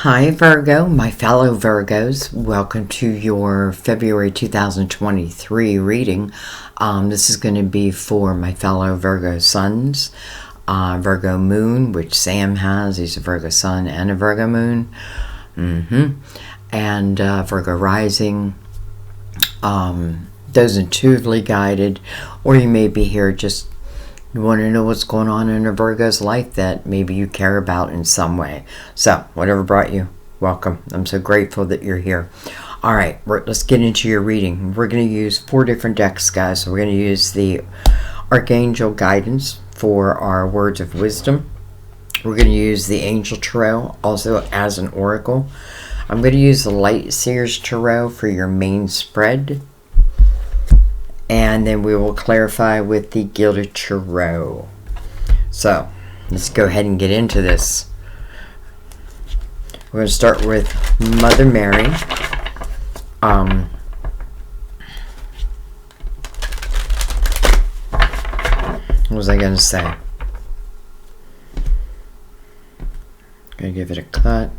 Hi Virgo, my fellow Virgos. Welcome to your February 2023 reading. This is going to be for my fellow Virgo suns. Virgo moon, which Sam has. He's a Virgo sun and a Virgo moon. And Virgo rising. Those intuitively guided. Or you may be here just you want to know what's going on in a Virgo's life that maybe you care about in some way. So, whatever brought you, welcome. I'm so grateful that you're here. All right, let's get into your reading. We're going to use 4 different decks, guys. So we're going to use the Archangel Guidance for our words of wisdom. We're going to use the Angel Tarot also as an oracle. I'm going to use the Light Seers Tarot for your main spread. And then we will clarify with the Gilded Tarot. So, let's go ahead and get into this. We're going to start with Mother Mary. What was I going to say? Going to give it a cut.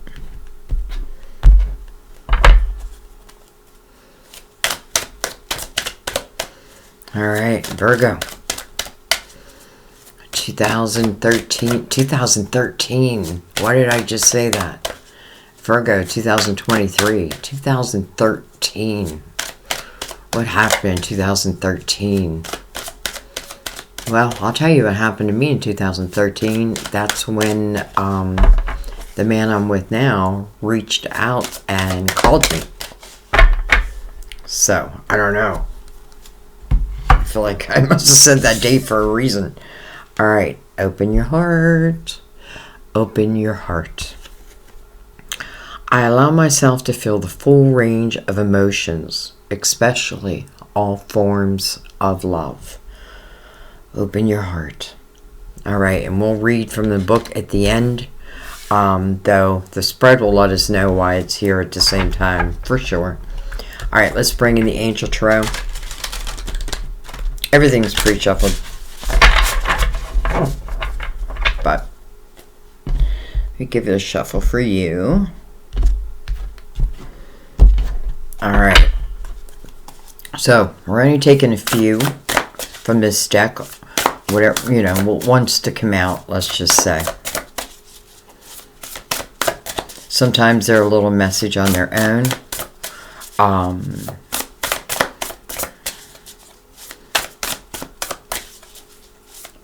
All right, Virgo. 2013. Why did I just say that? Virgo, 2023. 2013. What happened in 2013? Well, I'll tell you what happened to me in 2013. That's when the man I'm with now reached out and called me. So, I don't know. I feel like I must have said that date for a reason. Alright, open your heart. Open your heart. I allow myself to feel the full range of emotions, especially all forms of love. Open your heart. Alright, and we'll read from the book at the end. Though the spread will let us know why it's here at the same time, for sure. Alright, let's bring in the Angel Tarot. Everything's pre-shuffled. But we give it a shuffle for you. Alright. So, we're only taking a few from this deck. Whatever, what wants to come out, let's just say. Sometimes they're a little message on their own.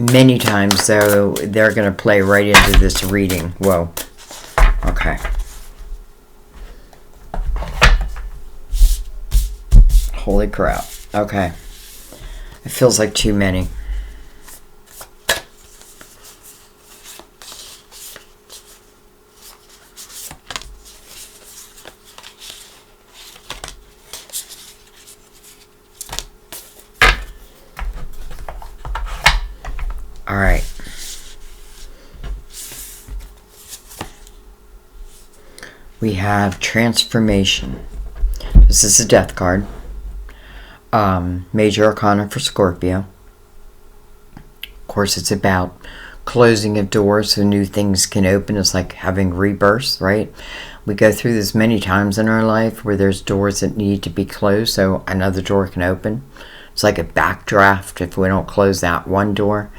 Many times, though, they're going to play right into this reading. Whoa. Okay. Holy crap. Okay. It feels like too many. Alright. We have Transformation. This is a death card. Major Arcana for Scorpio. Of course, it's about closing of doors so new things can open. It's like having rebirths, right? We go through this many times in our life where there's doors that need to be closed so another door can open. It's like a backdraft. If we don't close that one door,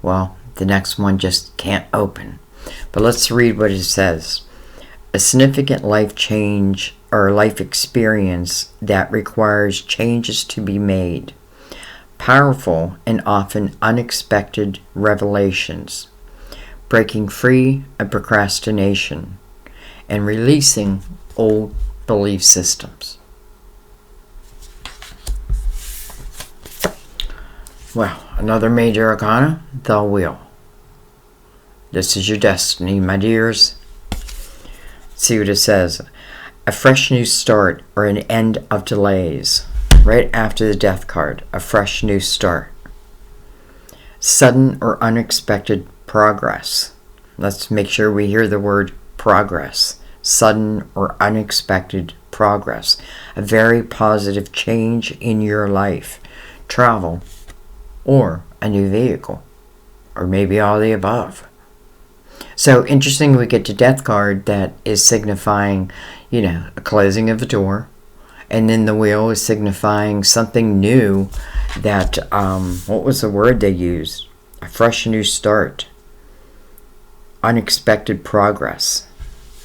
well, the next one just can't open. But let's read what it says. A significant life change or life experience that requires changes to be made. Powerful and often unexpected revelations. Breaking free of procrastination and releasing old belief systems. Well, another major arcana, the Wheel. This is your destiny, my dears. Let's see what it says. A fresh new start or an end of delays. Right after the death card, a fresh new start. Sudden or unexpected progress. Let's make sure we hear the word progress. Sudden or unexpected progress. A very positive change in your life. Travel. Or a new vehicle. Or maybe all the above. So interesting, we get the Death card that is signifying, a closing of a door. And then the wheel is signifying something new that, what was the word they used? A fresh new start. Unexpected progress.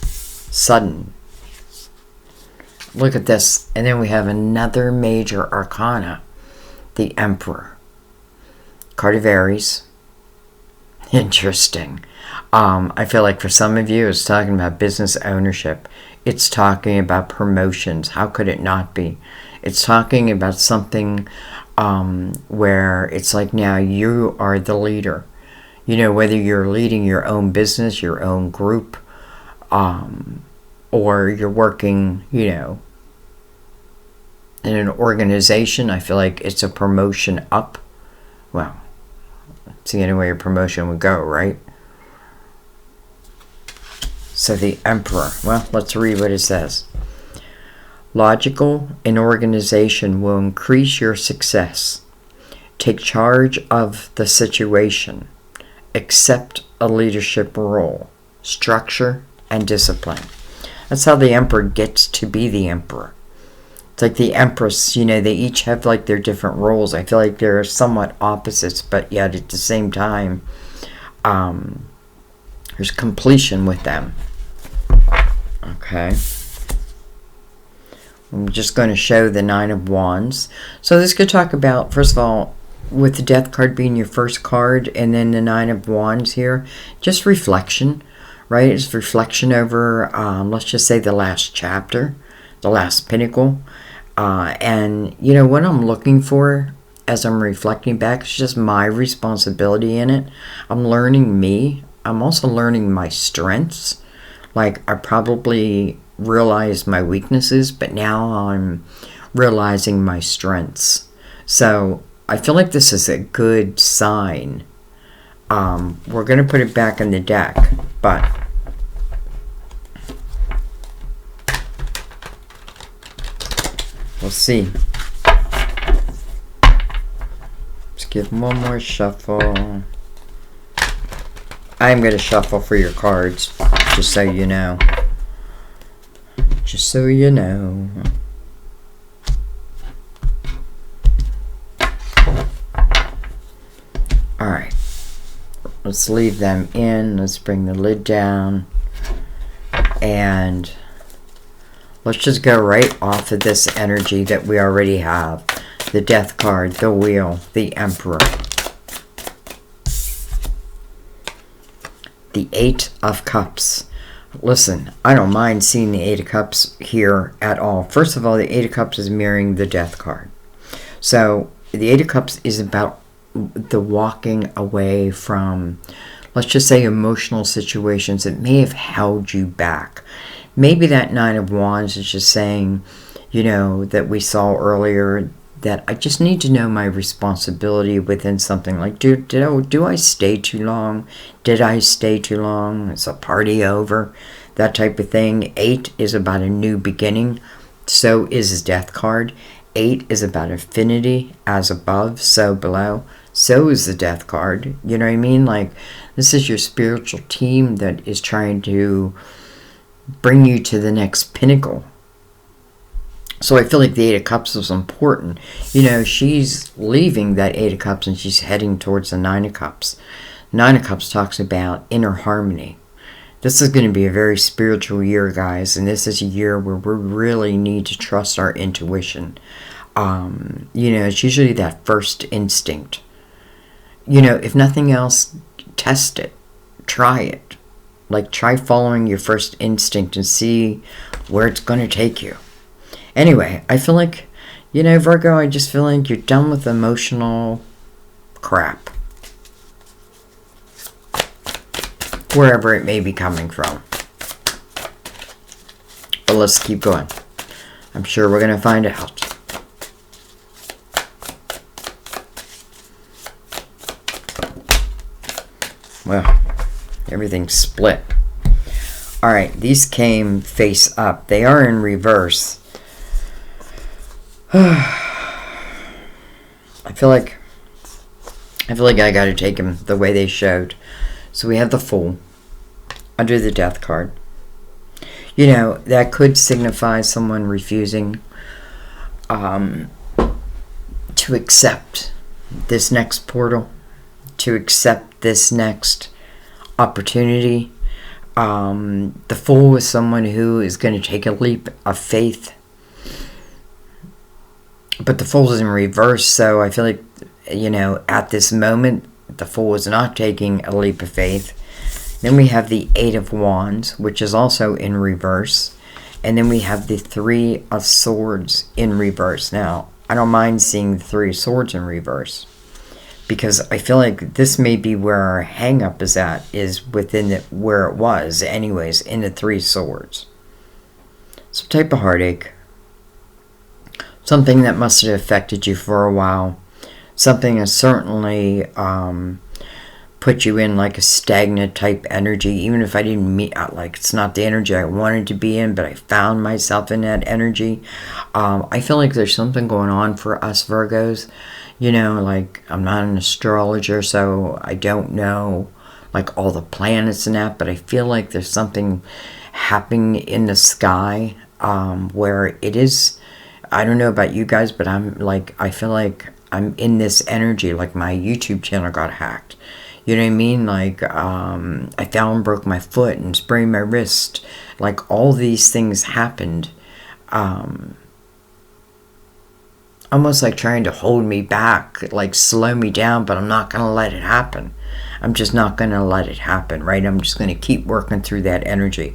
Sudden. Look at this. And then we have another major arcana. The Emperor. Card of Aries. Interesting. I feel like for some of you, it's talking about business ownership. It's talking about promotions. How could it not be? It's talking about something where it's like now you are the leader. Whether you're leading your own business, your own group, or you're working, in an organization. I feel like it's a promotion up. Well, it's the only way a promotion would go, right? So the Emperor. Well, let's read what it says. Logical and organization will increase your success. Take charge of the situation. Accept a leadership role. Structure and discipline. That's how the Emperor gets to be the Emperor. It's like the Empress, they each have like their different roles. I feel like they're somewhat opposites, but yet at the same time, there's completion with them. Okay. I'm just going to show the Nine of Wands. So this could talk about, first of all, with the Death card being your first card, and then the Nine of Wands here, just reflection, right? It's reflection over, let's just say the last chapter, the last pinnacle. And, what I'm looking for as I'm reflecting back, it's just my responsibility in it. I'm learning me. I'm also learning my strengths. Like, I probably realized my weaknesses, but now I'm realizing my strengths. So I feel like this is a good sign. We're going to put it back in the deck, but we'll see. Let's give one more shuffle. I'm going to shuffle for your cards, just so you know. Just so you know. Alright. Let's leave them in. Let's bring the lid down. And let's just go right off of this energy that we already have. The Death card, the Wheel, the Emperor. The Eight of Cups. Listen, I don't mind seeing the Eight of Cups here at all. First of all, the Eight of Cups is mirroring the Death card. So the Eight of Cups is about the walking away from, let's just say, emotional situations that may have held you back. Maybe that Nine of Wands is just saying, that we saw earlier, that I just need to know my responsibility within something. Like, do I stay too long? Did I stay too long? Is a party over? That type of thing. 8 is about a new beginning. So is his Death card. 8 is about infinity, as above, so below. So is the Death card. You know what I mean? Like, this is your spiritual team that is trying to bring you to the next pinnacle. So I feel like the Eight of Cups is important. She's leaving that Eight of Cups and she's heading towards the Nine of Cups. Nine of Cups talks about inner harmony. This is going to be a very spiritual year, guys. And this is a year where we really need to trust our intuition. It's usually that first instinct. If nothing else, test it. Try it. Like, try following your first instinct and see where it's going to take you. Anyway, I feel like, Virgo, I just feel like you're done with emotional crap. Wherever it may be coming from. But let's keep going. I'm sure we're going to find out. Well, everything's split. Alright, these came face up. They are in reverse. I feel like I gotta take them the way they showed. So we have the Fool. under the death card. You know, that could signify someone refusing to accept this next portal, to accept this next opportunity. The Fool is someone who is going to take a leap of faith. But the Fool is in reverse, so I feel like, you know, at this moment, the Fool is not taking a leap of faith. Then we have the Eight of Wands, which is also in reverse. And then we have the Three of Swords in reverse. Now, I don't mind seeing the Three of Swords in reverse, because I feel like this may be where our hang-up is at, is within where it was, anyways, in the Three Swords. Some type of heartache. Something that must have affected you for a while. Something that certainly put you in like a stagnant type energy, even if I didn't meet, like, it's not the energy I wanted to be in, but I found myself in that energy. I feel like there's something going on for us Virgos. You know, like, I'm not an astrologer, so I don't know, like, all the planets and that, but I feel like there's something happening in the sky where it is, I don't know about you guys, but I'm like, I feel like I'm in this energy, like my YouTube channel got hacked. You know what I mean? Like, I fell and broke my foot and sprained my wrist. Like, all these things happened. Almost like trying to hold me back, like slow me down, but I'm not going to let it happen. I'm just not going to let it happen, right? I'm just going to keep working through that energy.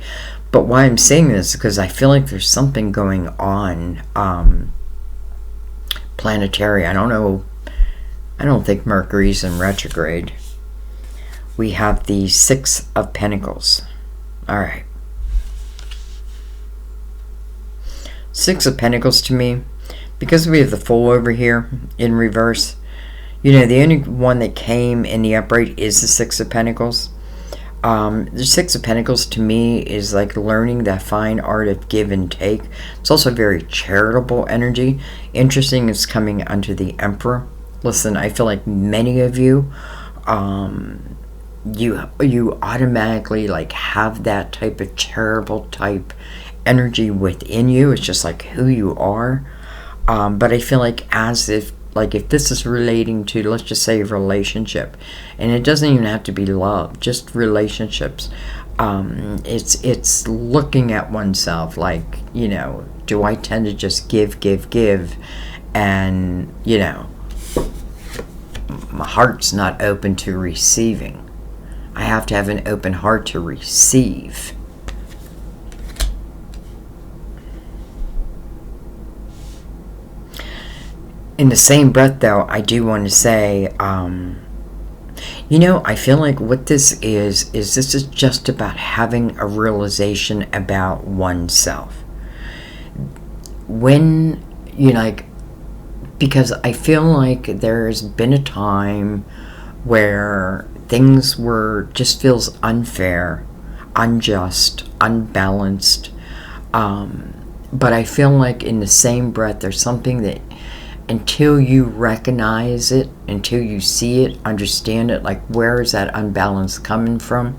But why I'm saying this is because I feel like there's something going on planetary. I don't know. I don't think Mercury's in retrograde. We have the Six of Pentacles. All right. Six of Pentacles to me, because we have the Fool over here in reverse, you know, the only one that came in the upright is the Six of Pentacles. The Six of Pentacles to me is like learning that fine art of give and take. It's also very charitable energy. Interesting, it's coming under the Emperor. Listen, I feel like many of you, you automatically like have that type of charitable type energy within you. It's just like who you are. But I feel like as if this is relating to, let's just say, a relationship, and it doesn't even have to be love, just relationships. It's looking at oneself like, you know, do I tend to just give, and, you know, my heart's not open to receiving. I have to have an open heart to receive. In the same breath, though, I do want to say, you know, I feel like what this is this is just about having a realization about oneself. When, you know, like, because I feel like there's been a time where things just feels unfair, unjust, unbalanced. But I feel like in the same breath, there's something that, until you recognize it, until you see it, understand it, like, where is that unbalance coming from?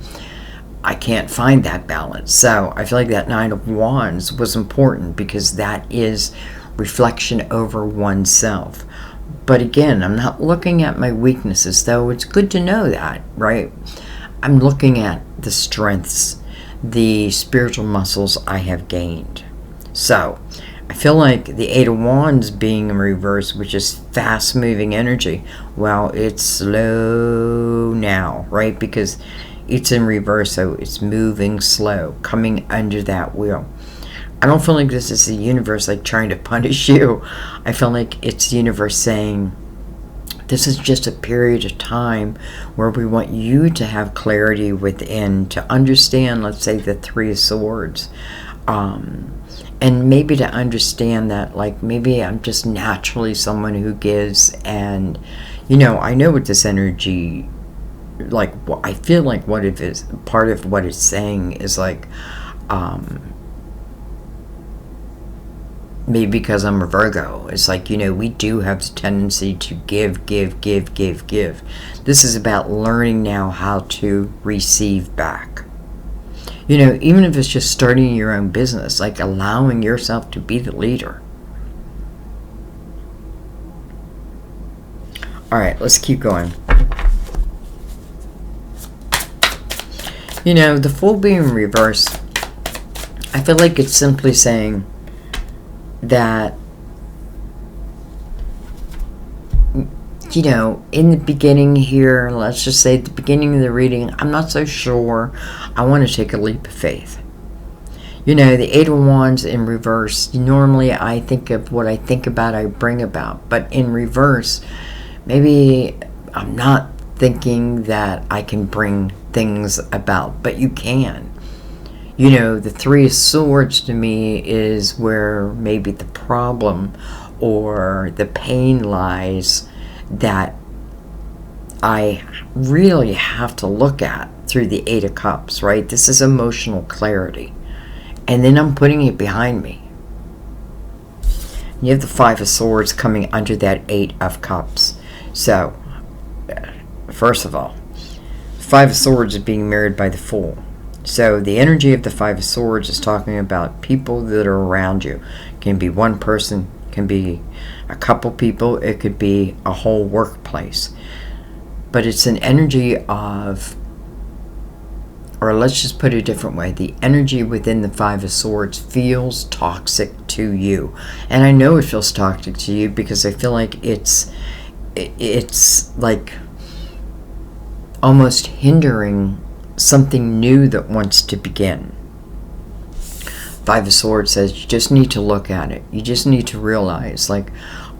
I can't find that balance. So I feel like that Nine of Wands was important, because that is reflection over oneself. But again, I'm not looking at my weaknesses, though it's good to know that, right? I'm looking at the strengths, the spiritual muscles I have gained. So I feel like the Eight of Wands being in reverse, which is fast-moving energy, well, it's slow now, right? Because it's in reverse, so it's moving slow, coming under that wheel. I don't feel like this is the universe like trying to punish you. I feel like it's the universe saying, this is just a period of time where we want you to have clarity within, to understand, let's say, the Three of Swords. And maybe to understand that, like, maybe I'm just naturally someone who gives, and, you know, I know what this energy, like, I feel like what it is, part of what it's saying is, like, maybe because I'm a Virgo, it's like, you know, we do have the tendency to give. This is about learning now how to receive back. You know, even if it's just starting your own business, like allowing yourself to be the leader. All right, let's keep going. You know, the Fool being reversed, I feel like it's simply saying that, you know, in the beginning here, let's just say at the beginning of the reading, I'm not so sure I want to take a leap of faith. You know, the Eight of Wands in reverse, normally I think of what I think about, I bring about. But in reverse, maybe I'm not thinking that I can bring things about, but you can. You know, the Three of Swords to me is where maybe the problem or the pain lies that I really have to look at through the Eight of Cups, right? This is emotional clarity. And then I'm putting it behind me. You have the Five of Swords coming under that Eight of Cups. So, first of all, Five of Swords is being mirrored by the Fool. So the energy of the Five of Swords is talking about people that are around you. It can be one person, can be a couple people, it could be a whole workplace. But it's an energy of, or let's just put it a different way, the energy within the Five of Swords feels toxic to you. And I know it feels toxic to you because I feel like it's like almost hindering something new that wants to begin. Five of Swords says you just need to look at it. You just need to realize, like,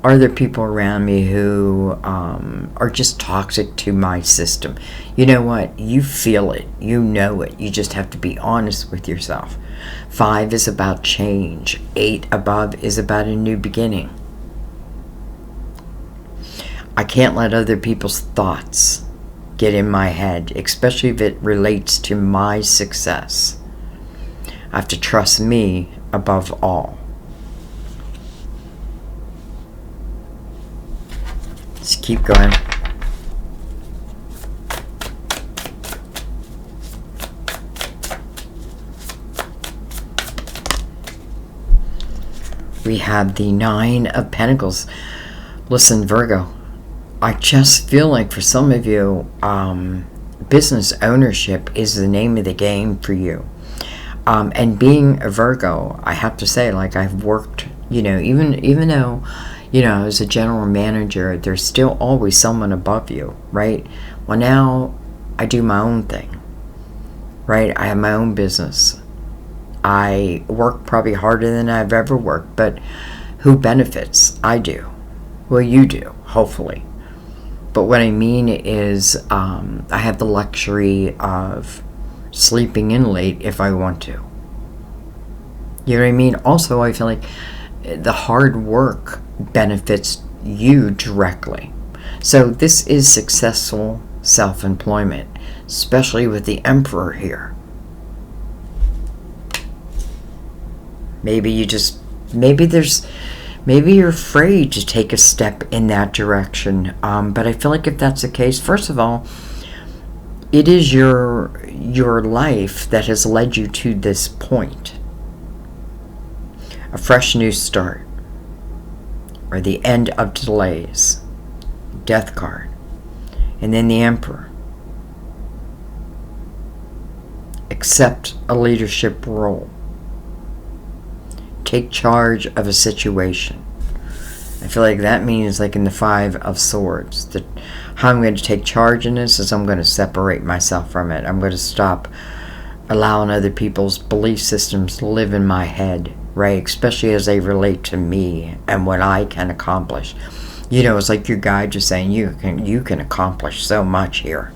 are there people around me who are just toxic to my system? You know what? You feel it. You know it. You just have to be honest with yourself. Five is about change. Eight above is about a new beginning. I can't let other people's thoughts get in my head, especially if it relates to my success. I have to trust me above all. Let's keep going. We have the Nine of Pentacles. Listen, Virgo, I just feel like for some of you, business ownership is the name of the game for you. And being a Virgo, I have to say, like, I've worked, you know, even though, you know, as a general manager, there's still always someone above you, right? Well, now I do my own thing, right? I have my own business. I work probably harder than I've ever worked, but who benefits? I do. Well, you do, hopefully. But what I mean is I have the luxury of sleeping in late if I want to. You know what I mean? Also, I feel like the hard work benefits you directly. So this is successful self-employment, especially with the Emperor here. Maybe you're afraid to take a step in that direction. But I feel like if that's the case, first of all, it is your life that has led you to this point. A fresh new start. Or the end of delays. Death card. And then the Emperor. Accept a leadership role. Take charge of a situation. I feel like that means, like in the Five of Swords, that how I'm going to take charge in this is I'm going to separate myself from it. I'm going to stop allowing other people's belief systems to live in my head, right? Especially as they relate to me and what I can accomplish. You know, it's like your guide just saying you can accomplish so much here.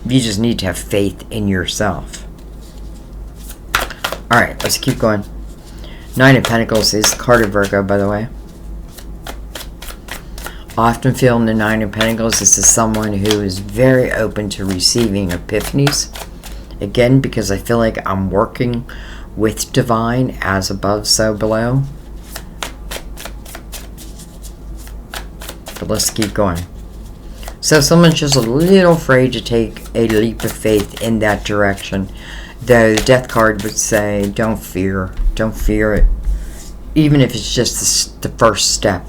You just need to have faith in yourself. All right, let's keep going. Nine of Pentacles is the card of Virgo, by the way. I often feel in the Nine of Pentacles, this is someone who is very open to receiving epiphanies. Again, because I feel like I'm working with divine, as above, so below. But let's keep going. So someone's just a little afraid to take a leap of faith in that direction. Though the death card would say, don't fear it, even if it's just the first step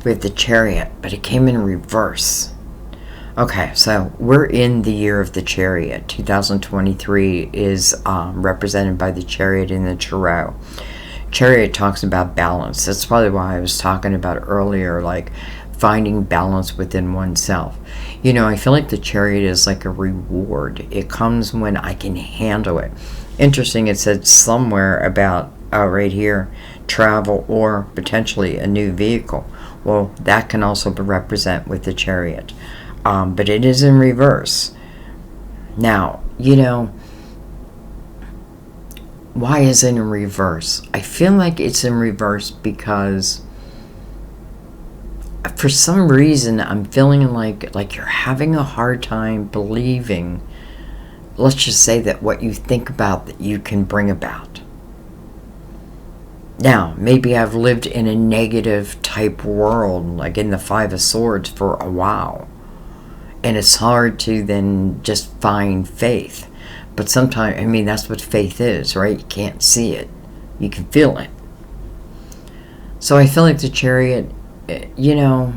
with the Chariot, but it came in reverse. Okay, so we're in the year of the Chariot. 2023 is represented by the Chariot in the Tarot. Chariot talks about balance. That's probably why I was talking about earlier, like finding balance within oneself. You know, I feel like the Chariot is like a reward. It comes when I can handle it. Interesting, it said somewhere about, right here, travel or potentially a new vehicle. Well, that can also represent with the Chariot. But it is in reverse. Now, you know, why is it in reverse? I feel like it's in reverse because for some reason I'm feeling like you're having a hard time believing, let's just say, that what you think about that you can bring about. Now, maybe I've lived in a negative type world, like in the Five of Swords for a while. And it's hard to then just find faith. But sometimes, I mean, that's what faith is, right? You can't see it. You can feel it. So I feel like the Chariot, you know,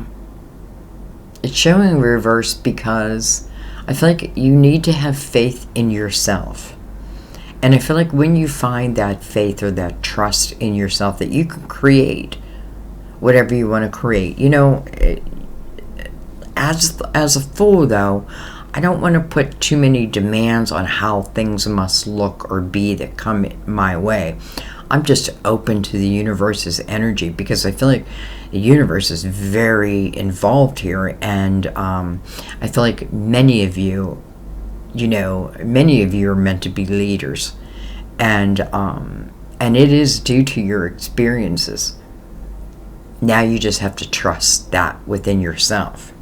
it's showing reverse because I feel like you need to have faith in yourself. And I feel like when you find that faith or that trust in yourself, that you can create whatever you want to create. You know, as a Fool, though, I don't want to put too many demands on how things must look or be that come my way. I'm just open to the universe's energy because I feel like the universe is very involved here, and I feel like many of you are meant to be leaders, and it is due to your experiences. Now you just have to trust that within yourself.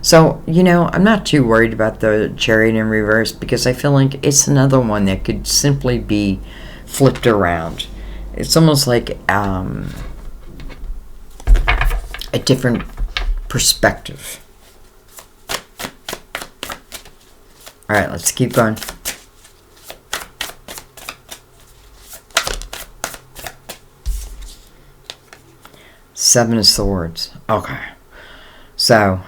So, you know, I'm not too worried about the Chariot in reverse because I feel like it's another one that could simply be flipped around. It's almost like a different perspective. All right, let's keep going. Seven of Swords. Okay. So,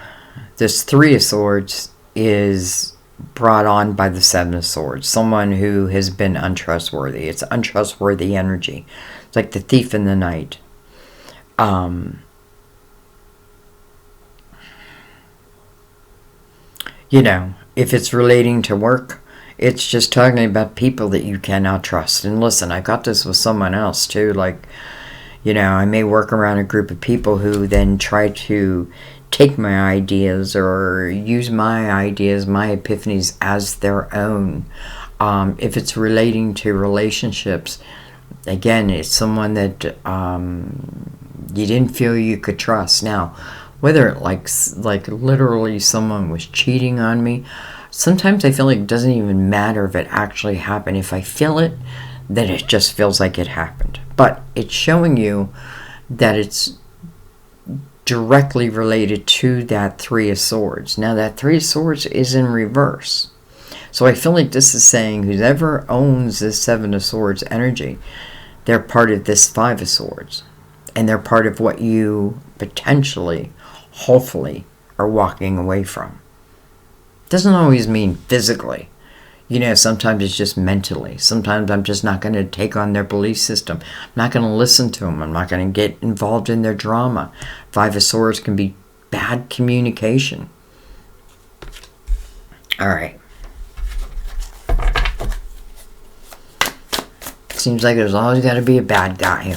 this Three of Swords is brought on by the Seven of Swords. Someone who has been untrustworthy. It's untrustworthy energy. It's like the thief in the night. You know, if it's relating to work, it's just talking about people that you cannot trust. And listen, I got this with someone else too. Like, you know, I may work around a group of people who then try to take my ideas or use my ideas, my epiphanies as their own. If it's relating to relationships, again, it's someone that you didn't feel you could trust. Now, whether like literally someone was cheating on me, sometimes I feel like it doesn't even matter if it actually happened. If I feel it, then it just feels like it happened. But it's showing you that it's directly related to that Three of Swords. Now, that Three of Swords is in reverse. So I feel like this is saying whoever owns this Seven of Swords energy, they're part of this Five of Swords. And they're part of what you potentially, hopefully, are walking away from. Doesn't always mean physically. You know, sometimes it's just mentally. Sometimes I'm just not going to take on their belief system. I'm not going to listen to them. I'm not going to get involved in their drama. Five of Swords can be bad communication. All right. Seems like there's always got to be a bad guy here.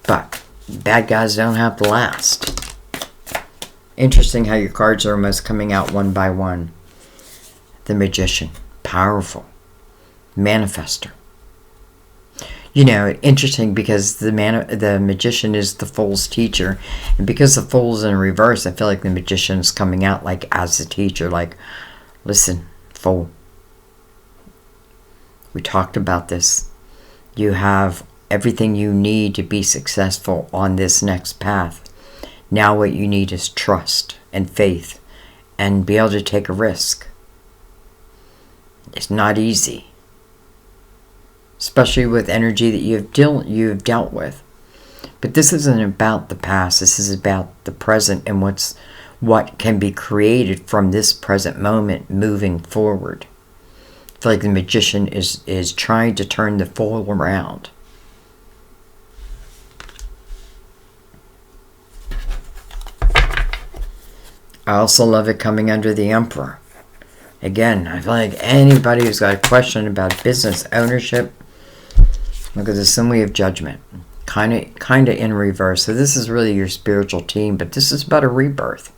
But bad guys don't have to last. Interesting how your cards are almost coming out one by one. The Magician, powerful, manifester. You know, interesting because the Magician is the Fool's teacher, and because the Fool's in reverse, I feel like the Magician's coming out like as a teacher, like, listen, Fool. We talked about this. You have everything you need to be successful on this next path. Now what you need is trust and faith, and be able to take a risk. It's not easy, especially with energy that you've dealt with. But this isn't about the past. This is about the present and what can be created from this present moment moving forward. I feel like the Magician is trying to turn the foil around. I also love it coming under the Emperor. Again, I feel like anybody who's got a question about business ownership, look at the Assembly of Judgment. Kind of in reverse. So this is really your spiritual team, but this is about a rebirth.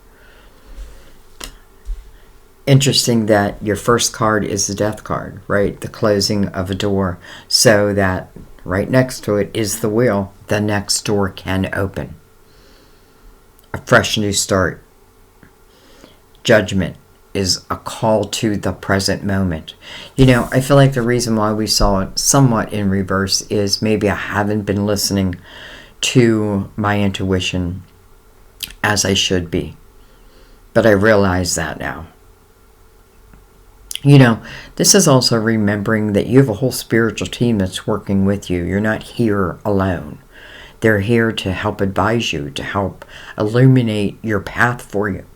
Interesting that your first card is the Death card, right? The closing of a door. So that right next to it is the wheel. The next door can open. A fresh new start. Judgment is a call to the present moment. You know, I feel like the reason why we saw it somewhat in reverse is maybe I haven't been listening to my intuition as I should be. But I realize that now. You know, this is also remembering that you have a whole spiritual team that's working with you. You're not here alone. They're here to help advise you, to help illuminate your path for you.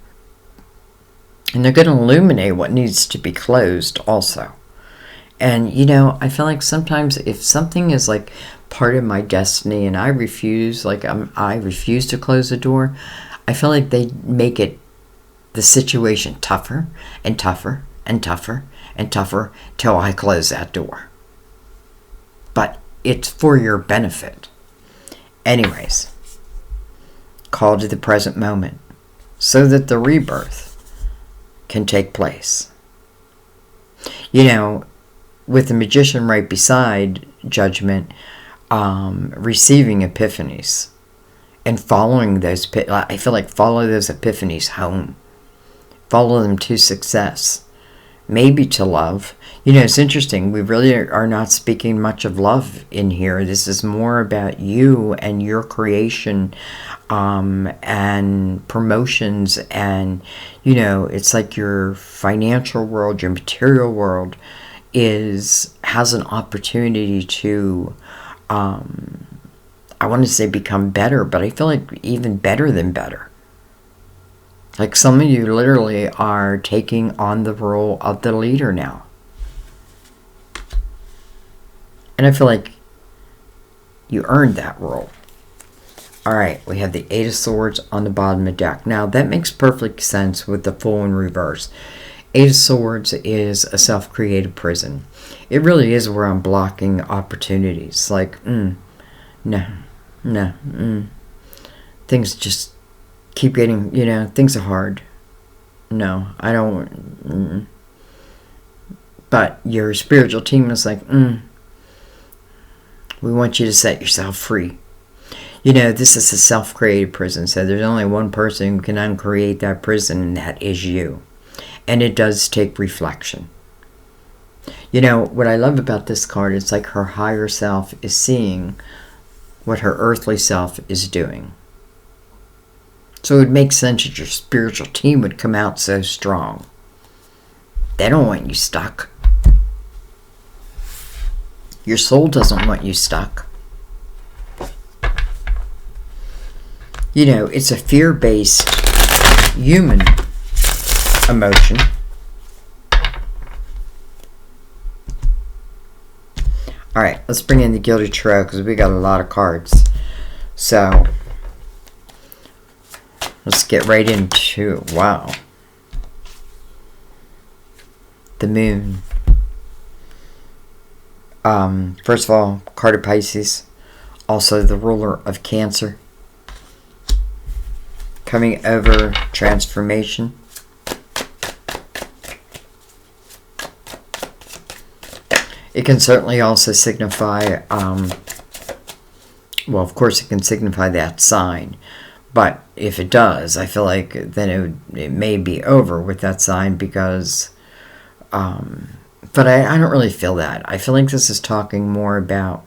And they're going to illuminate what needs to be closed also. And, you know, I feel like sometimes if something is like part of my destiny and I refuse to close the door, I feel like they make it the situation tougher and tougher and tougher and tougher till I close that door. But it's for your benefit. Anyways, call to the present moment so that the rebirth can take place. You know, with the Magician right beside Judgment, receiving epiphanies and following those, I feel like follow those epiphanies home. Follow them to success. Maybe to love. You know, it's interesting. We really are not speaking much of love in here. This is more about you and your creation and promotions. And, you know, it's like your financial world, your material world has an opportunity to, I want to say become better, but I feel like even better than better. Like some of you literally are taking on the role of the leader now. And I feel like you earned that role. Alright, we have the Eight of Swords on the bottom of the deck. Now, that makes perfect sense with the Fool in reverse. Eight of Swords is a self-created prison. It really is where I'm blocking opportunities. Like, things just keep getting, you know, things are hard. No, I don't. But your spiritual team is like, we want you to set yourself free. You know, this is a self-created prison, so there's only one person who can uncreate that prison, and that is you. And it does take reflection. You know, what I love about this card, it's like her higher self is seeing what her earthly self is doing. So it would make sense that your spiritual team would come out so strong. They don't want you stuck. Your soul doesn't want you stuck. You know, it's a fear-based human emotion. Alright, let's bring in the Gilded Tarot because we got a lot of cards. So, let's get right into, wow. The Moon. First of all, card of Pisces. Also the ruler of Cancer. Coming over transformation. It can certainly also signify, well, of course it can signify that sign. But if it does, I feel like then it may be over with that sign because, but I don't really feel that. I feel like this is talking more about,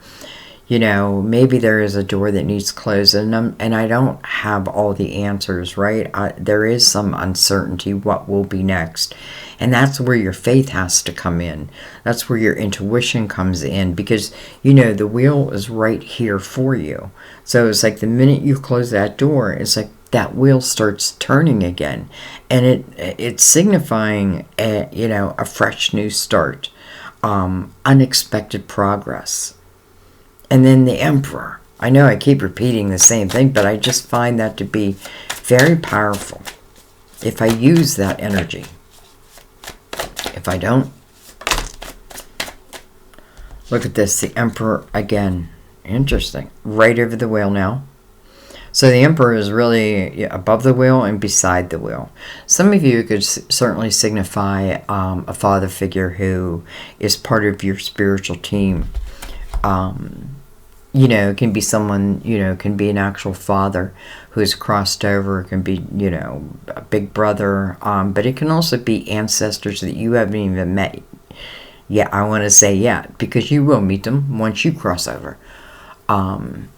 Maybe there is a door that needs closed, and I don't have all the answers, right? There is some uncertainty what will be next. And that's where your faith has to come in. That's where your intuition comes in, because, the wheel is right here for you. So it's like the minute you close that door, it's like that wheel starts turning again. And it's signifying, a fresh new start, unexpected progress. And then the Emperor. I know I keep repeating the same thing, but I just find that to be very powerful if I use that energy. If I don't, look at this, the Emperor again. Interesting. Right over the wheel now. So the Emperor is really above the wheel and beside the wheel. Some of you could certainly signify a father figure who is part of your spiritual team. It can be someone, can be an actual father who's crossed over. It can be, a big brother. But it can also be ancestors that you haven't even met yet. I want to say yet, because you will meet them once you cross over. But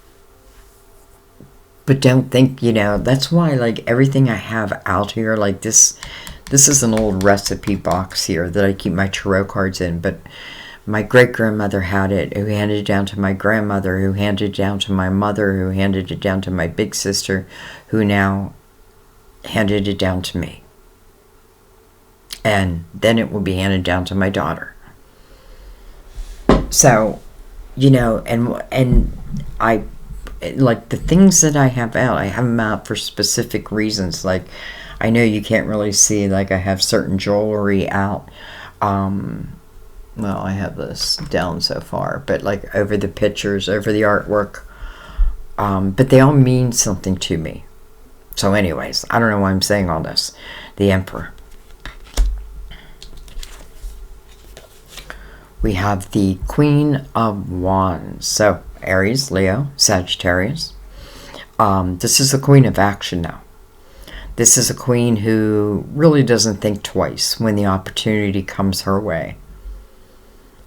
don't think, that's why, like, everything I have out here, like this is an old recipe box here that I keep my tarot cards in, but my great-grandmother had it, who handed it down to my grandmother, who handed it down to my mother, who handed it down to my big sister, who now handed it down to me. And then it will be handed down to my daughter. So, and I, like, the things that I have out, I have them out for specific reasons. Like, I know you can't really see, like, I have certain jewelry out. Well, I have this down so far, but like over the pictures, over the artwork. But they all mean something to me. So anyways, I don't know why I'm saying all this. The Emperor. We have the Queen of Wands. So Aries, Leo, Sagittarius. This is the Queen of Action now. This is a queen who really doesn't think twice when the opportunity comes her way.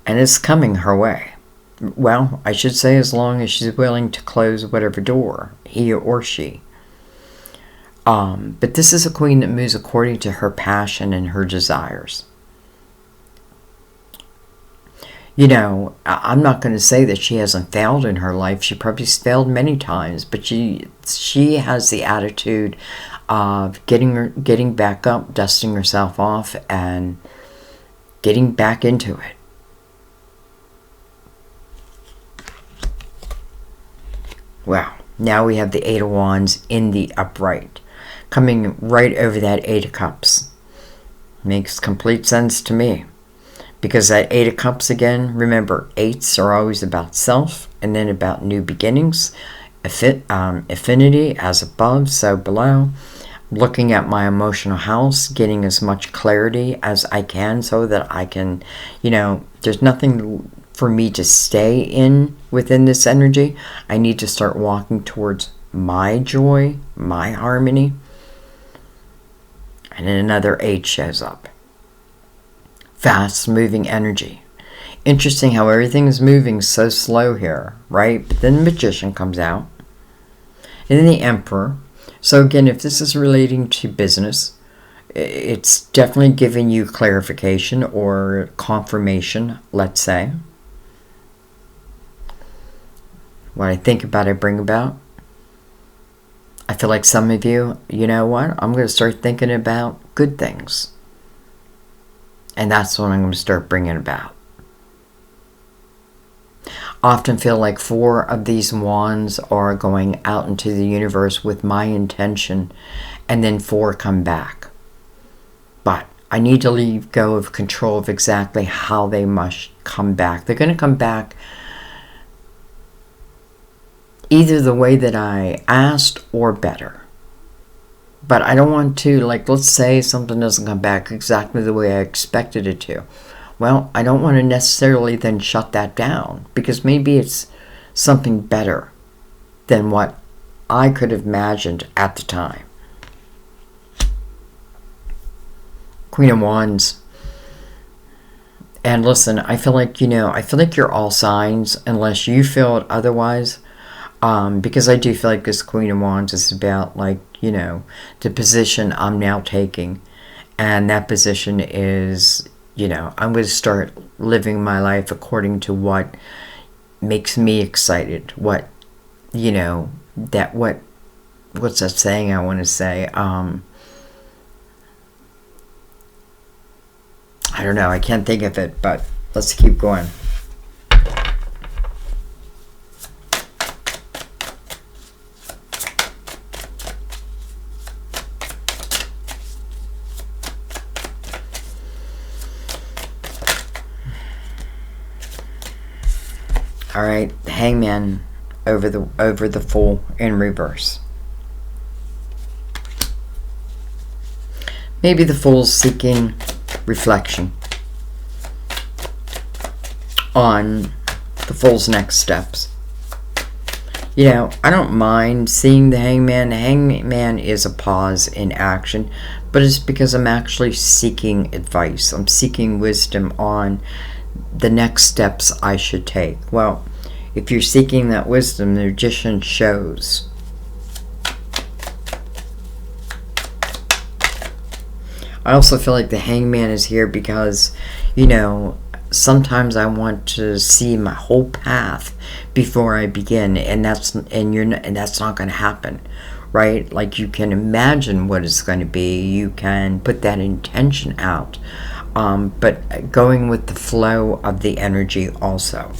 And it's coming her way. Well, I should say, as long as she's willing to close whatever door, he or she. But this is a queen that moves according to her passion and her desires. I'm not going to say that she hasn't failed in her life. She probably failed many times, but she has the attitude of getting back up, dusting herself off, and getting back into it. Wow, now we have the Eight of Wands in the upright, coming right over that Eight of Cups. Makes complete sense to me. Because that Eight of Cups, again, remember, eights are always about self, and then about new beginnings, affinity, as above, so below. Looking at my emotional house, getting as much clarity as I can so that I can, there's nothing for me to stay within this energy. I need to start walking towards my joy, my harmony. And then another 8 shows up. Fast moving energy. Interesting how everything is moving so slow here, right? But then the Magician comes out. And then the Emperor. So again, if this is relating to business, it's definitely giving you clarification or confirmation, let's say. What I think about, I bring about. I feel like some of you, you know what? I'm going to start thinking about good things. And that's what I'm going to start bringing about. Often feel like 4 of these wands are going out into the universe with my intention, and then 4 come back. But I need to leave go of control of exactly how they must come back. They're going to come back either the way that I asked or better. But I don't want to, like, let's say something doesn't come back exactly the way I expected it to. Well, I don't want to necessarily then shut that down, because maybe it's something better than what I could have imagined at the time. Queen of Wands. And listen, I feel like, I feel like you're all signs unless you feel it otherwise. Because I do feel like this Queen of Wands is about, like, the position I'm now taking. And that position is, I'm going to start living my life according to what makes me excited. What's that saying I want to say? I don't know. I can't think of it, but let's keep going. All right, Hangman over the Fool in reverse. Maybe the Fool's seeking reflection on the Fool's next steps. I don't mind seeing the Hangman. The Hangman is a pause in action, but it's because I'm actually seeking advice. I'm seeking wisdom on the next steps I should take. Well, if you're seeking that wisdom, the Magician shows. I also feel like the Hangman is here because, sometimes I want to see my whole path before I begin, and that's not going to happen, right? Like, you can imagine what it's going to be, you can put that intention out, but going with the flow of the energy also.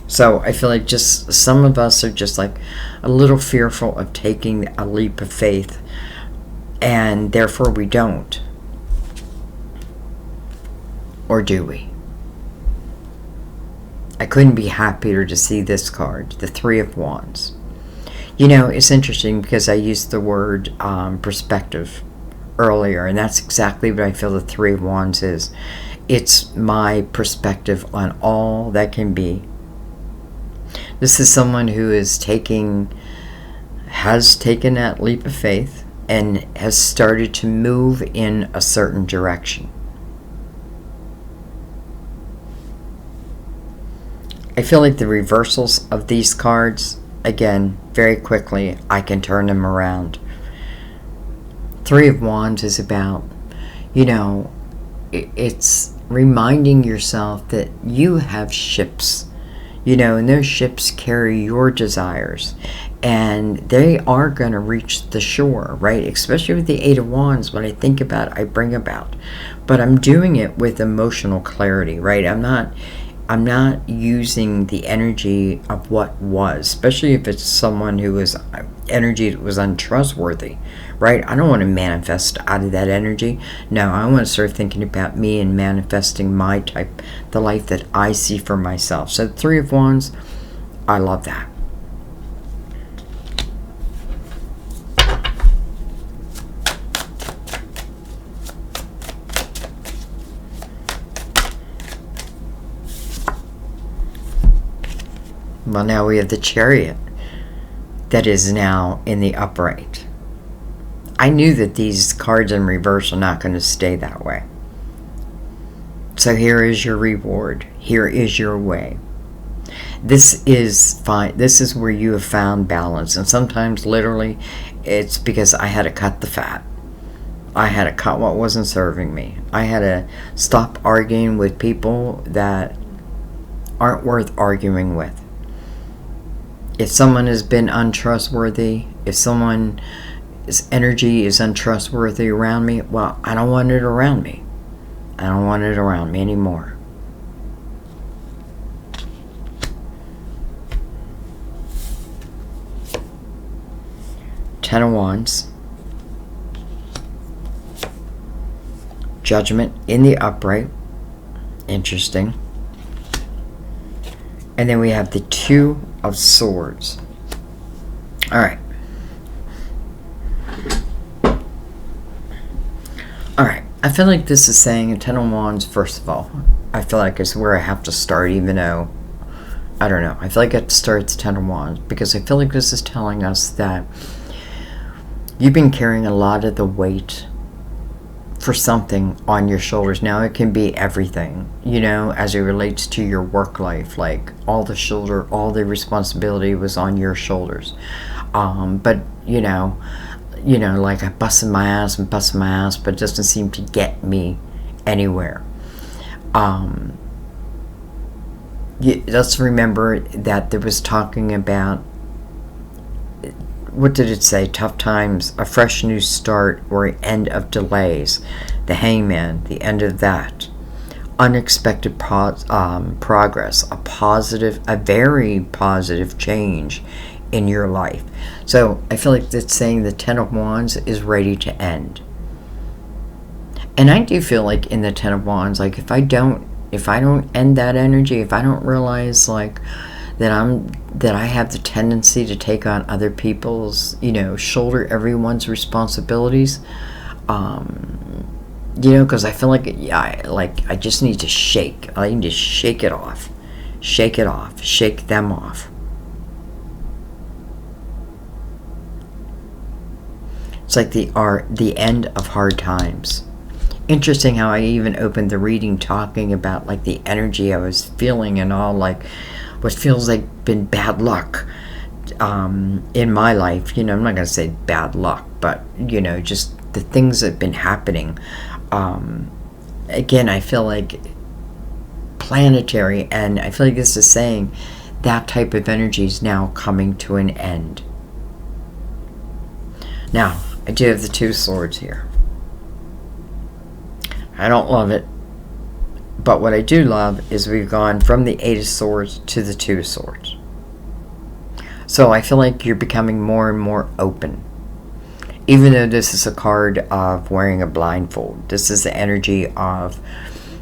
So I feel like just some of us are just like a little fearful of taking a leap of faith, and therefore we don't. Or do we? I couldn't be happier to see this card, the Three of Wands. It's interesting because I used the word perspective earlier, and that's exactly what I feel the Three of Wands is. It's my perspective on all that can be. This is someone who has taken that leap of faith and has started to move in a certain direction. I feel like the reversals of these cards, again, very quickly, I can turn them around. Three of Wands is about, it's reminding yourself that you have ships, and those ships carry your desires, and they are going to reach the shore, right? Especially with the Eight of Wands, when I think about it, I bring about. But I'm doing it with emotional clarity, right? I'm not using the energy of what was, especially if it's someone who was energy that was untrustworthy, right? I don't want to manifest out of that energy. No, I want to start thinking about me and manifesting the life that I see for myself. So the Three of Wands, I love that. Well, now we have the Chariot that is now in the upright. I knew that these cards in reverse are not going to stay that way. So here is your reward. Here is your way. This is fine. This is where you have found balance. And sometimes, literally, it's because I had to cut the fat. I had to cut what wasn't serving me. I had to stop arguing with people that aren't worth arguing with. If someone has been untrustworthy, if someone's energy is untrustworthy around me, well, I don't want it around me. I don't want it around me anymore. Ten of Wands. Judgment in the upright. Interesting. And then we have the Two of Swords. All right. All right. I feel like this is saying a Ten of Wands, first of all. I feel like it's where I have to start, even though, I don't know. I feel like I have to start at the Ten of Wands because I feel like this is telling us that you've been carrying a lot of the weight for something on your shoulders. Now it can be everything, you know, as it relates to your work life. Like all the responsibility was on your shoulders. But you know, like I busted my ass, but it doesn't seem to get me anywhere. Let's remember that there was talking about, what did it say? Tough times, a fresh new start, or end of delays. The Hangman, the end of that. Unexpected progress, a very positive change in your life. So I feel like it's saying the Ten of Wands is ready to end. And I do feel like in the Ten of Wands, like if I don't end that energy, if I don't realize like that I have the tendency to take on other people's, shoulder everyone's responsibilities, because I feel like I just need to shake. I need to shake it off, shake them off. It's like the end of hard times. Interesting how I even opened the reading talking about like the energy I was feeling and all, like what feels like been bad luck in my life. I'm not going to say bad luck, but just the things that have been happening. Again, I feel like planetary, and I feel like this is saying that type of energy is now coming to an end. Now, I do have the Two Swords here. I don't love it, but what I do love is we've gone from the Eight of Swords to the Two of Swords. So I feel like you're becoming more and more open. Even though this is a card of wearing a blindfold, this is the energy of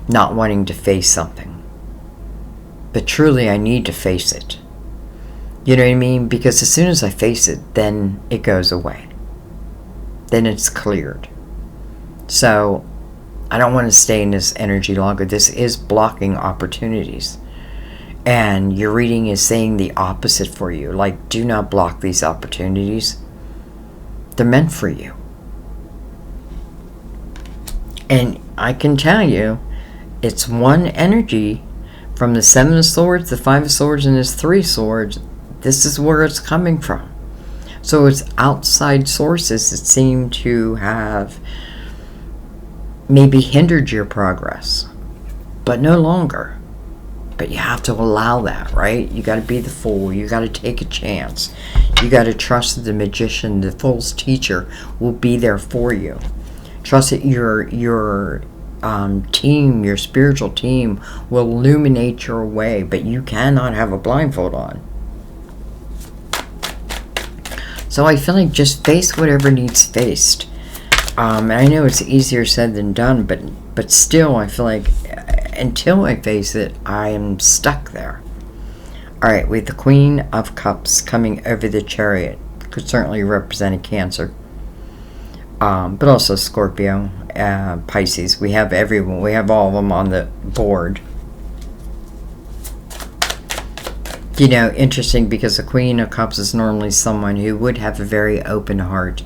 not wanting to face something. But truly, I need to face it. You know what I mean? Because as soon as I face it, then it goes away. Then it's cleared. So I don't want to stay in this energy longer. This is blocking opportunities. And your reading is saying the opposite for you. Like, do not block these opportunities. They're meant for you. And I can tell you, it's one energy from the Seven of Swords, the Five of Swords, and this Three of Swords. This is where it's coming from. So it's outside sources that seem to have maybe hindered your progress, but no longer. But you have to allow that, right? You got to be the Fool. You got to take a chance. You got to trust that the Magician, the Fool's teacher, will be there for you. Trust that your team, your spiritual team, will illuminate your way, but you cannot have a blindfold on. So I feel like just face whatever needs faced. And I know it's easier said than done, but still, I feel like until I face it, I am stuck there. All right, with the Queen of Cups coming over the Chariot, could certainly represent a Cancer, but also Scorpio, Pisces. We have everyone. We have all of them on the board. Interesting, because the Queen of Cups is normally someone who would have a very open heart.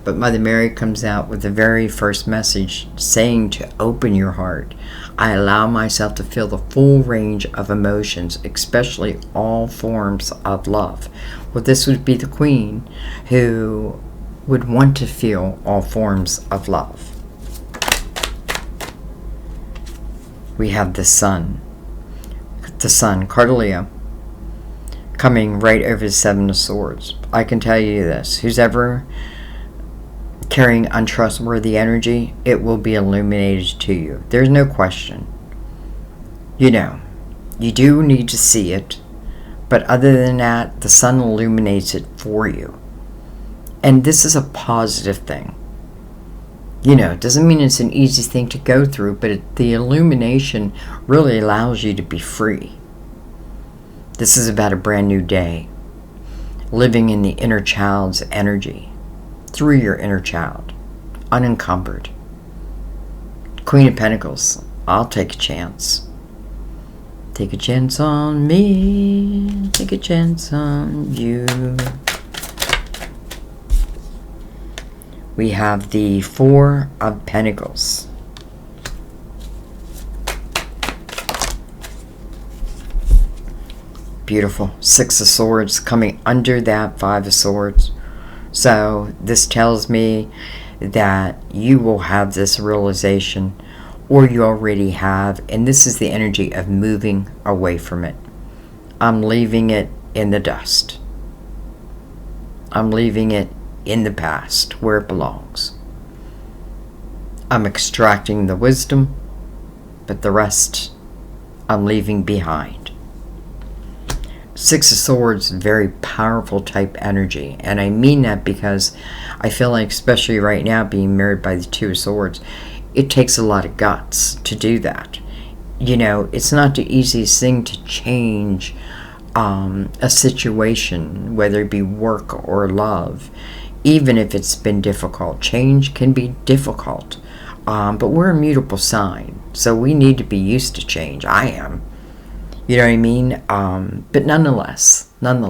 But Mother Mary comes out with the very first message saying to open your heart. I allow myself to feel the full range of emotions, especially all forms of love. Well, this would be the Queen who would want to feel all forms of love. We have the Sun. The Sun, Cardelia, coming right over the Seven of Swords. I can tell you this. Who's ever carrying untrustworthy energy, it will be illuminated to you. There's no question. You do need to see it, but other than that, the Sun illuminates it for you. And this is a positive thing. It doesn't mean it's an easy thing to go through, but the illumination really allows you to be free. This is about a brand new day, living in the inner child's energy, through your inner child, unencumbered. Queen of Pentacles, I'll take a chance. Take a chance on me, take a chance on you. we have the Four of Pentacles. Beautiful. Six of Swords coming under that Five of Swords. So this tells me that you will have this realization, or you already have, and this is the energy of moving away from it. I'm leaving it in the dust. I'm leaving it in the past where it belongs. I'm extracting the wisdom, but the rest I'm leaving behind. Six of Swords, very powerful type energy. And I mean that because I feel like, especially right now, being married by the Two of Swords, it takes a lot of guts to do that. You know, it's not the easiest thing to change a situation, whether it be work or love. Even if it's been difficult, change can be difficult. But we're a mutable sign, so we need to be used to change. I am. You know what I mean? But nonetheless. And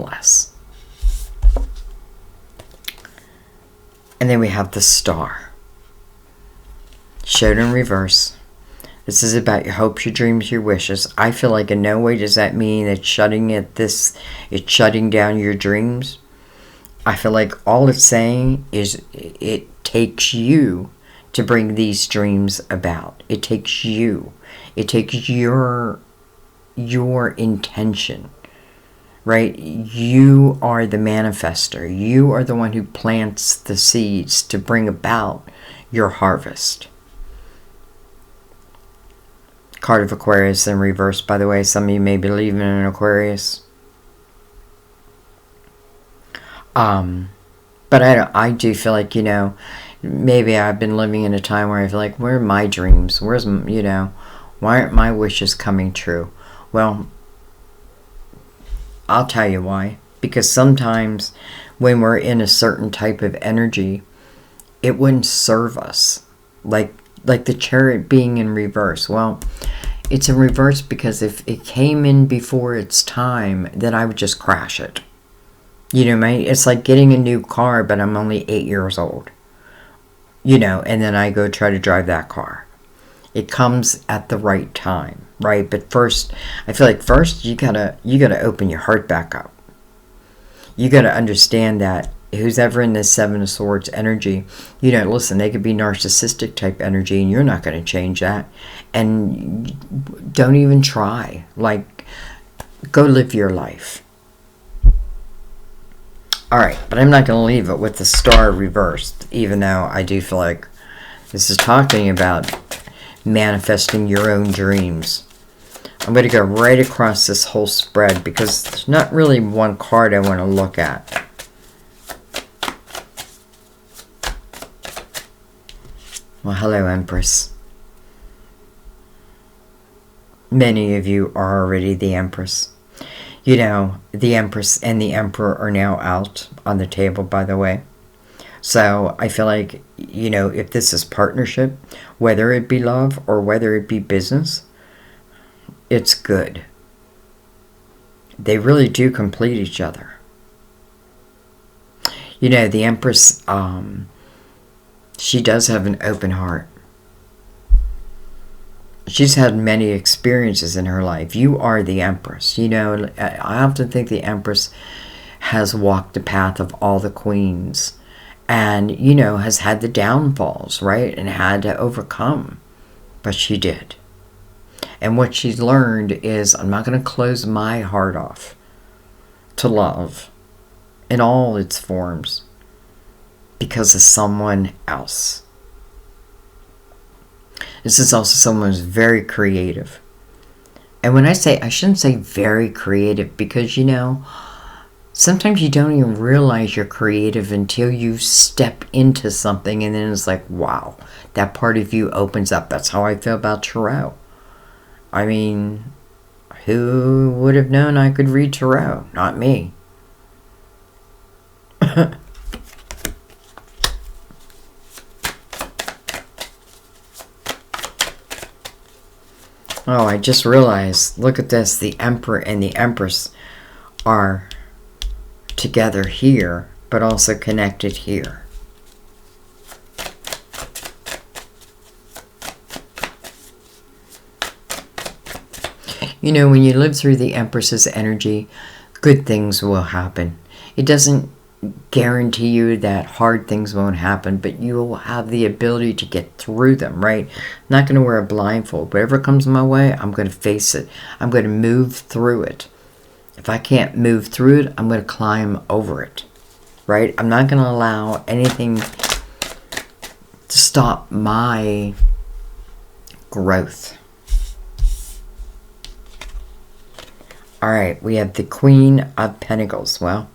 then we have the Star. Showed in reverse. This is about your hopes, your dreams, your wishes. I feel like in no way does that mean that it's shutting down your dreams. I feel like all it's saying is it takes you to bring these dreams about. It takes you. It takes your intention, right? You are the manifester. You are the one who plants the seeds to bring about your harvest. Card of Aquarius in reverse, by the way. Some of you may be believing in an Aquarius. But I do feel like, you know, maybe I've been living in a time where I feel like, where are my dreams? Where's, you know, why aren't my wishes coming true? Well, I'll tell you why. Because sometimes when we're in a certain type of energy, it wouldn't serve us. Like the Chariot being in reverse. Well, it's in reverse because if it came in before its time, then I would just crash it. You know what I mean? It's like getting a new car, but I'm only 8 years old. You know, and then I go try to drive that car. It comes at the right time, right? But first, I feel like first you gotta open your heart back up. You gotta understand that who's ever in this Seven of Swords energy, you know, listen, they could be narcissistic type energy, and you're not going to change that. And don't even try. Like, go live your life. All right, but I'm not going to leave it with the Star reversed, even though I do feel like this is talking about manifesting your own dreams. I'm going to go right across this whole spread because there's not really one card I want to look at. Well, hello, Empress. Many of you are already the Empress. You know, the Empress and the Emperor are now out on the table, by the way. So I feel like, you know, if this is partnership, whether it be love or whether it be business, it's good. They really do complete each other. You know, the Empress, she does have an open heart. She's had many experiences in her life. You are the Empress. You know, I often think the Empress has walked the path of all the queens and, you know, has had the downfalls, right? And had to overcome. But she did. And what she's learned is, I'm not going to close my heart off to love in all its forms because of someone else. This is also someone who's very creative. And when I shouldn't say very creative because, you know, sometimes you don't even realize you're creative until you step into something and then it's like, wow, that part of you opens up. That's how I feel about tarot. I mean, who would have known I could read tarot? Not me. Oh, I just realized, look at this, the Emperor and the Empress are together here, but also connected here. You know, when you live through the Empress's energy, good things will happen. It doesn't guarantee you that hard things won't happen, but you will have the ability to get through them, right? I'm not going to wear a blindfold. Whatever comes my way, I'm going to face it. I'm going to move through it. If I can't move through it, I'm going to climb over it, right? I'm not going to allow anything to stop my growth. All right, we have the Queen of Pentacles. Well,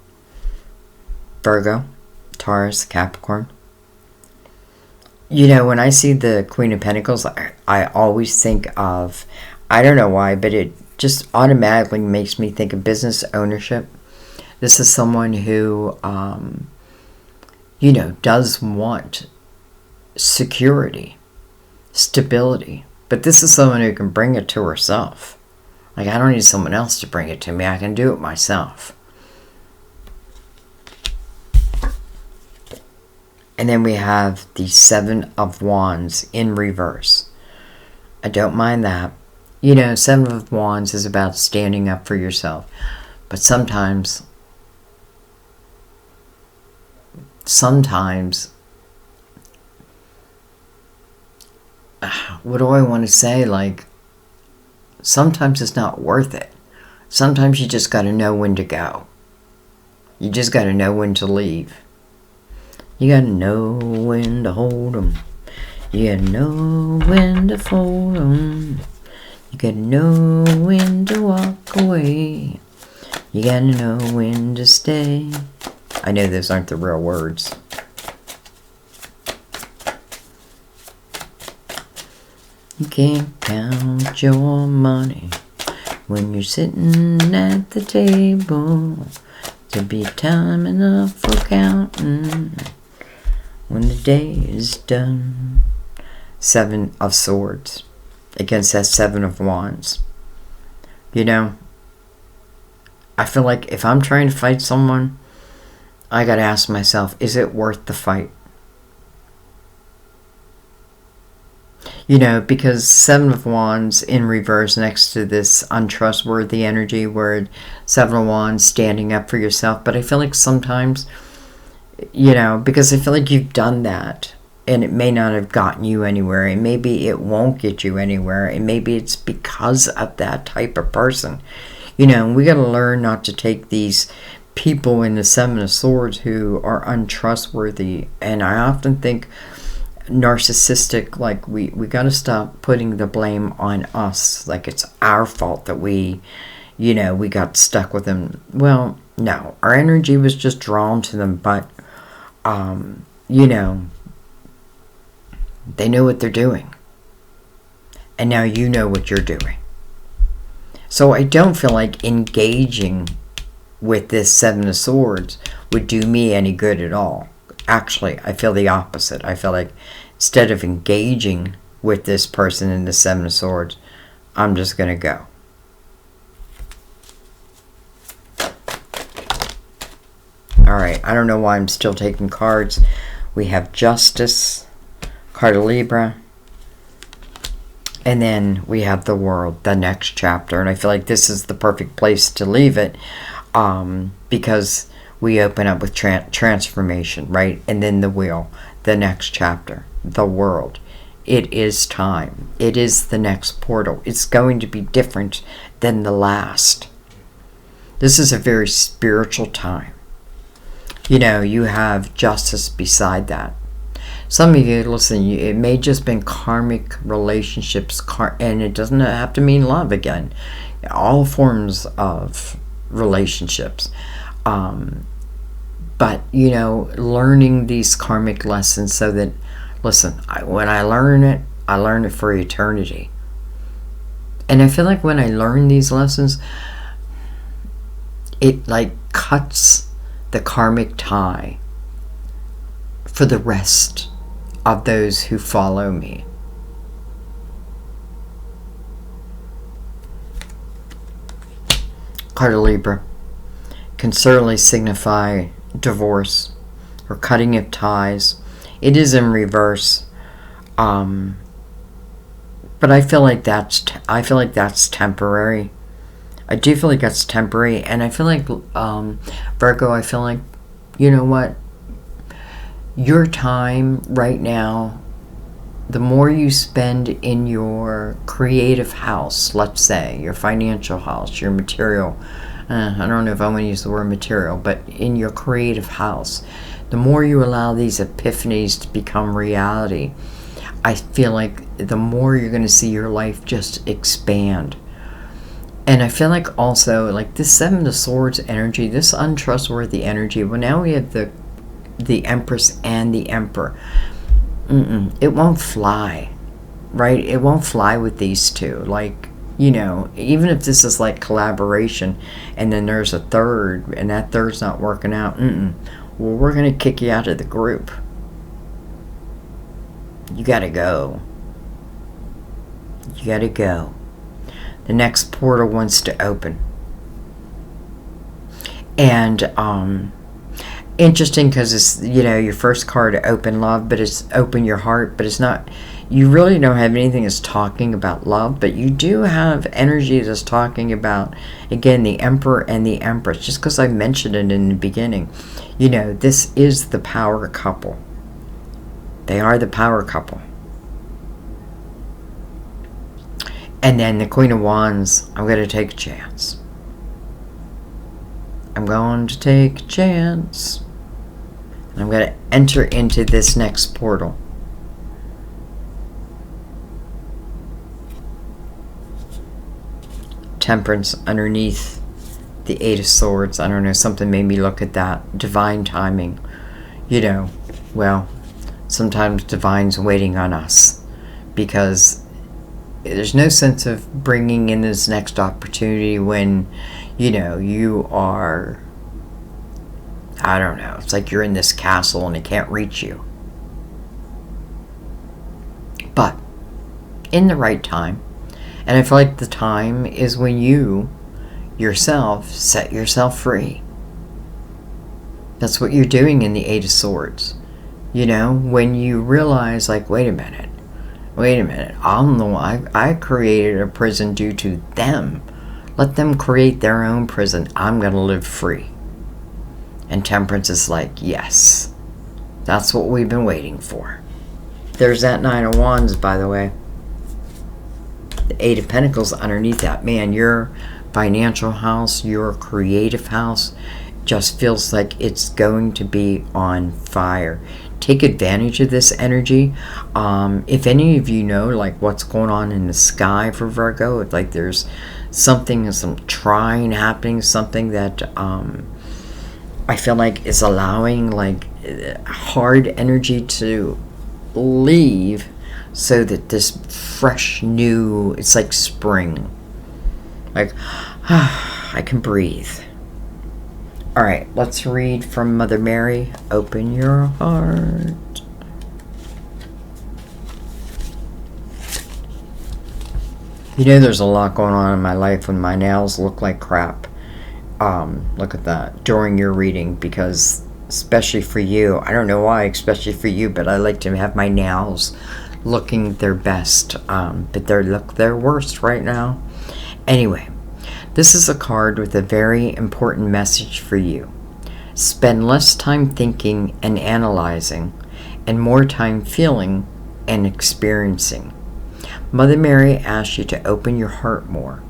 Virgo, Taurus, Capricorn. You know, when I see the Queen of Pentacles, I always think of, I don't know why, but it just automatically makes me think of business ownership. This is someone who, you know, does want security, stability. But this is someone who can bring it to herself. Like, I don't need someone else to bring it to me. I can do it myself. And then we have the Seven of Wands in reverse. I don't mind that. You know, Seven of Wands is about standing up for yourself. But sometimes, what do I want to say? Like, sometimes it's not worth it. Sometimes you just got to know when to go. You just got to know when to leave. You got to know when to hold 'em. You got to know when to fold 'em. You got to know when to walk away. You got to know when to stay. I know those aren't the real words. You can't count your money when you're sitting at the table. To be time enough for counting when the day is done. Seven of Swords against that Seven of Wands. You know, I feel like if I'm trying to fight someone, I gotta ask myself, is it worth the fight? You know, because Seven of Wands in reverse next to this untrustworthy energy where Seven of Wands standing up for yourself. But I feel like sometimes, you know, because I feel like you've done that and it may not have gotten you anywhere, and maybe it won't get you anywhere, and maybe it's because of that type of person. You know, we got to learn not to take these people in the Seven of Swords who are untrustworthy. And I often think narcissistic, like we got to stop putting the blame on us, like it's our fault that we, you know, we got stuck with them. Well, no, our energy was just drawn to them, but you know, they know what they're doing, and now you know what you're doing. So I don't feel like engaging with this Seven of Swords would do me any good at all. Actually, I feel the opposite. I feel like instead of engaging with this person in the Seven of Swords, I'm just going to go. Alright, I don't know why I'm still taking cards. We have Justice, card of Libra, and then we have the World, the next chapter. And I feel like this is the perfect place to leave it, because we open up with transformation, right? And then the Wheel, the next chapter, the World. It is time. It is the next portal. It's going to be different than the last. This is a very spiritual time. You know, you have Justice beside that. Some of you, listen, it may just been karmic relationships, and it doesn't have to mean love again. All forms of relationships. But, you know, learning these karmic lessons so that, listen, when I learn it for eternity. And I feel like when I learn these lessons, it like cuts the karmic tie for the rest of those who follow me. Card of Libra can certainly signify divorce or cutting of ties. It is in reverse, but I feel like that's temporary. I do feel like that's temporary, and I feel like, Virgo, I feel like, you know what? Your time right now, the more you spend in your creative house, let's say, your financial house, your material, I don't know if I want to use the word material, but in your creative house, the more you allow these epiphanies to become reality, I feel like the more you're going to see your life just expand. And I feel like also, like this Seven of Swords energy, this untrustworthy energy, well, now we have the Empress and the Emperor. It won't fly, right? It won't fly with these two. Like, you know, even if this is like collaboration and then there's a third and that third's not working out, well, we're going to kick you out of the group. You got to go. You got to go. The next portal wants to open. And interesting because it's, you know, your first card, open love, but it's open your heart, but it's not, you really don't have anything that's talking about love, but you do have energy that's talking about, again, the Emperor and the Empress, just because I mentioned it in the beginning. You know, this is the power couple. They are the power couple. And then the Queen of Wands, I'm going to take a chance. I'm going to take a chance. And I'm going to enter into this next portal. Temperance underneath the Eight of Swords. I don't know, something made me look at that. Divine timing. You know, well, sometimes divine's waiting on us. Because there's no sense of bringing in this next opportunity when, you know, you are, I don't know, it's like you're in this castle and it can't reach you. But in the right time, and I feel like the time is when you yourself set yourself free. That's what you're doing in the Eight of Swords. You know, when you realize, like, wait a minute, I'm the one, I created a prison due to them. Let them create their own prison. I'm going to live free. And Temperance is like, yes, that's what we've been waiting for. There's that Nine of Wands, by the way. The Eight of Pentacles underneath that. Man, your financial house, your creative house just feels like it's going to be on fire. Take advantage of this energy. If any of you know, like, what's going on in the sky for Virgo, if like there's something, some trine happening, something that I feel like is allowing like hard energy to leave, so that this fresh new, it's like spring, like I can breathe. All right, let's read from Mother Mary. Open your heart. You know, there's a lot going on in my life when my nails look like crap. Look at that during your reading, because especially for you, I don't know why, especially for you, but I like to have my nails looking their best, but they look their worst right now. Anyway, this is a card with a very important message for you. Spend less time thinking and analyzing, and more time feeling and experiencing. Mother Mary asks you to open your heart more.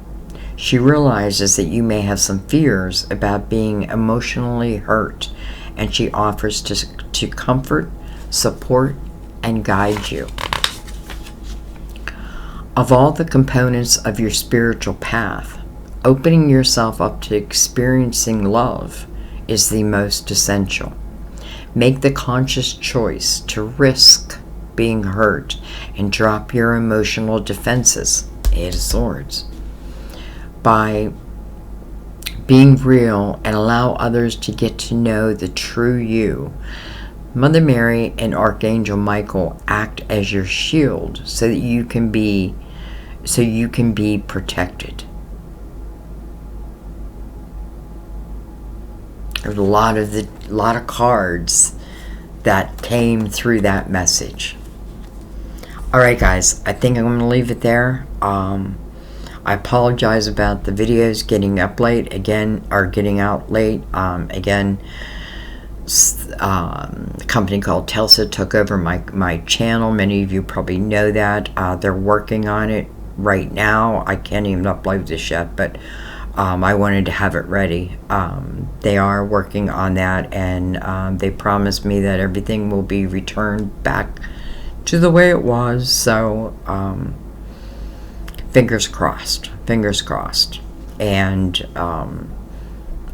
She realizes that you may have some fears about being emotionally hurt, and she offers to comfort, support, and guide you. Of all the components of your spiritual path, opening yourself up to experiencing love is the most essential. Make the conscious choice to risk being hurt and drop your emotional defenses, Eight of Swords, by being real and allow others to get to know the true you. Mother Mary and Archangel Michael act as your shield so that you can be protected. There's a lot of cards that came through that message. All right, guys, I think I'm going to leave it there. I'm I apologize about the videos getting up late again, or getting out late. Again, a company called Telsa took over my channel. Many of you probably know that. They're working on it right now. I can't even upload this yet, but I wanted to have it ready. They are working on that, and they promised me that everything will be returned back to the way it was. So fingers crossed, fingers crossed. And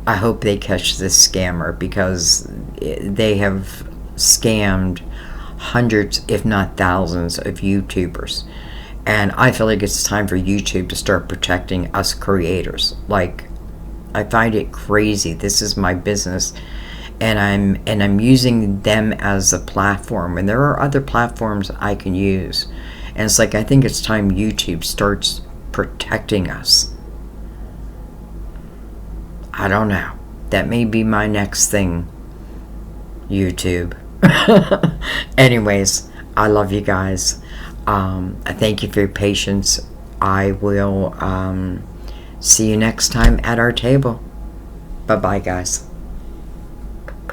I hope they catch this scammer, because they have scammed hundreds, if not thousands, of YouTubers. And I feel like it's time for YouTube to start protecting us creators. Like, I find it crazy. This is my business, and I'm using them as a platform, and there are other platforms I can use. And it's like, I think it's time YouTube starts protecting us. I don't know. That may be my next thing, YouTube. Anyways, I love you guys. I thank you for your patience. I will see you next time at our table. Bye-bye, guys.